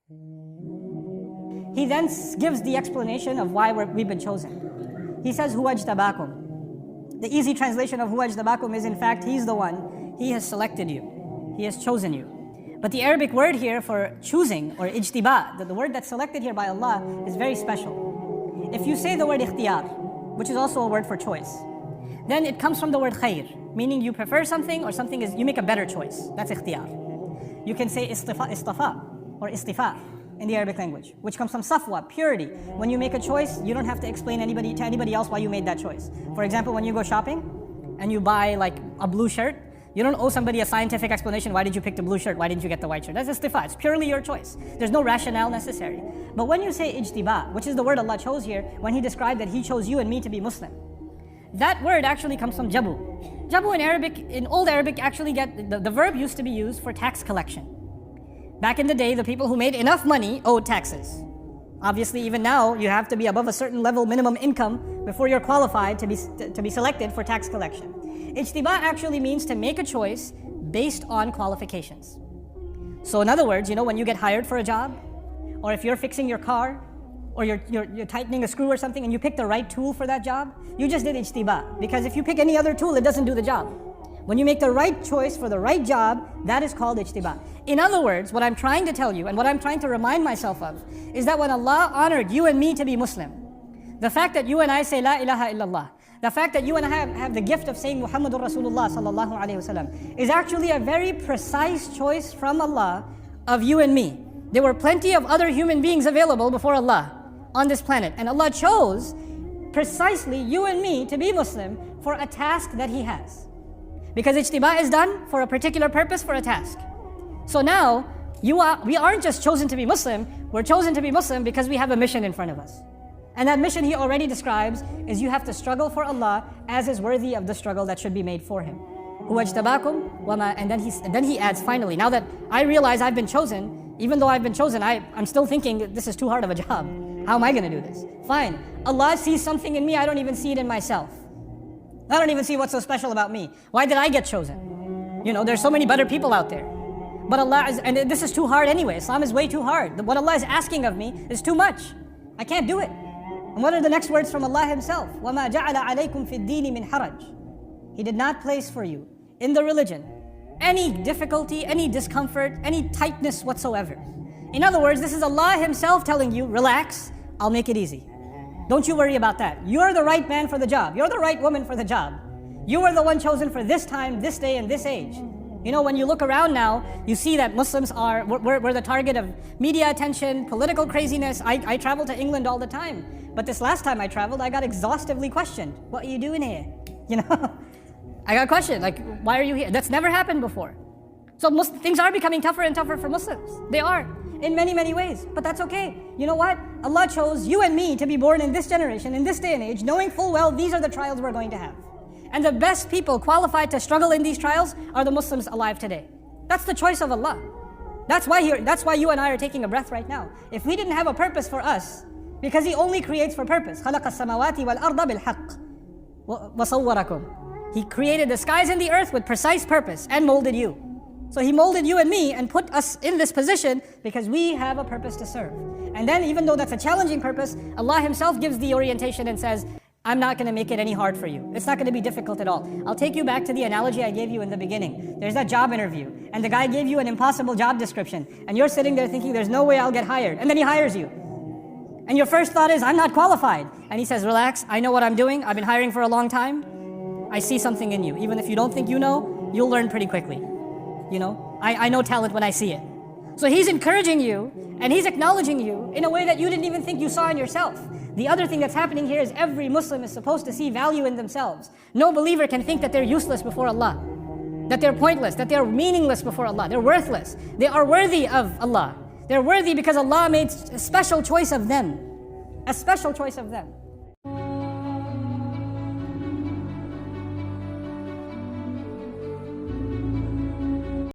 He then gives the explanation of why we've been chosen. He says, Huwa ijtabakum. The easy translation of Huwa ijtabakum is, in fact, He's the one. He has selected you. He has chosen you. But the Arabic word here for choosing, or ijtiba, the word that's selected here by Allah, is very special. If you say the word ikhtiyar, which is also a word for choice, then it comes from the word khair, meaning you prefer something or something is, you make a better choice. That's ikhtiyar. You can say istafa or istifa in the Arabic language, which comes from safwa, purity. When you make a choice, you don't have to explain to anybody else why you made that choice. For example, when you go shopping and you buy like a blue shirt, you don't owe somebody a scientific explanation, why did you pick the blue shirt, why didn't you get the white shirt? That's istifa, it's purely your choice. There's no rationale necessary. But when you say ijtiba, which is the word Allah chose here, when He described that He chose you and me to be Muslim, that word actually comes from jabu. Jabu in Arabic, in Old Arabic, actually the verb used to be used for tax collection. Back in the day, the people who made enough money owed taxes. Obviously, even now, you have to be above a certain level minimum income before you're qualified to be selected for tax collection. Ijtiba actually means to make a choice based on qualifications. So in other words, when you get hired for a job, or if you're fixing your car, or you're tightening a screw or something and you pick the right tool for that job, you just did ijtiba. Because if you pick any other tool, it doesn't do the job. When you make the right choice for the right job, that is called ijtiba. In other words, what I'm trying to tell you and what I'm trying to remind myself of is that when Allah honored you and me to be Muslim, the fact that you and I say La ilaha illallah, the fact that you and I have the gift of saying Muhammadur Rasulullah sallallahu alayhi wasallam is actually a very precise choice from Allah of you and me. There were plenty of other human beings available before Allah on this planet, and Allah chose precisely you and me to be Muslim for a task that He has. Because ijtiba is done for a particular purpose, for a task. So now, we aren't just chosen to be Muslim, we're chosen to be Muslim because we have a mission in front of us. And that mission He already describes is you have to struggle for Allah as is worthy of the struggle that should be made for Him. And then he adds finally, now that I realize I've been chosen, even though I've been chosen, I'm still thinking this is too hard of a job. How am I going to do this? Fine. Allah sees something in me, I don't even see it in myself. I don't even see what's so special about me. Why did I get chosen? There's so many better people out there. But and this is too hard anyway. Islam is way too hard. What Allah is asking of me is too much. I can't do it. And what are the next words from Allah Himself? وَمَا جَعَلَ عَلَيْكُمْ فِي الدِّينِ مِنْ حَرَجٍ. He did not place for you in the religion any difficulty, any discomfort, any tightness whatsoever. In other words, this is Allah Himself telling you, relax, I'll make it easy. Don't you worry about that. You're the right man for the job. You're the right woman for the job. You are the one chosen for this time, this day, and this age. When you look around now, you see that Muslims we're the target of media attention, political craziness. I travel to England all the time. But this last time I traveled, I got exhaustively questioned. What are you doing here? I got questioned, like, why are you here? That's never happened before. So things are becoming tougher and tougher for Muslims. They are, in many, many ways. But that's okay. You know what? Allah chose you and me to be born in this generation, in this day and age, knowing full well these are the trials we're going to have. And the best people qualified to struggle in these trials are the Muslims alive today. That's the choice of Allah. That's why you and I are taking a breath right now. If we didn't have a purpose for us, because He only creates for purpose. خَلَقَ السَّمَوَاتِ وَالْأَرْضَ بِالْحَقِّ وَصَوَّرَكُمْ. He created the skies and the earth with precise purpose and molded you. So He molded you and me and put us in this position because we have a purpose to serve. And then even though that's a challenging purpose, Allah Himself gives the orientation and says, I'm not going to make it any hard for you. It's not going to be difficult at all. I'll take you back to the analogy I gave you in the beginning. There's that job interview, and the guy gave you an impossible job description, and you're sitting there thinking, there's no way I'll get hired. And then he hires you. And your first thought is, I'm not qualified. And he says, relax, I know what I'm doing. I've been hiring for a long time. I see something in you. Even if you don't think you know, you'll learn pretty quickly. I know talent when I see it. So He's encouraging you, and He's acknowledging you in a way that you didn't even think you saw in yourself. The other thing that's happening here is every Muslim is supposed to see value in themselves. No believer can think that they're useless before Allah, that they're pointless, that they're meaningless before Allah. They're worthless. They are worthy of Allah. They're worthy because Allah made a special choice of them. A special choice of them.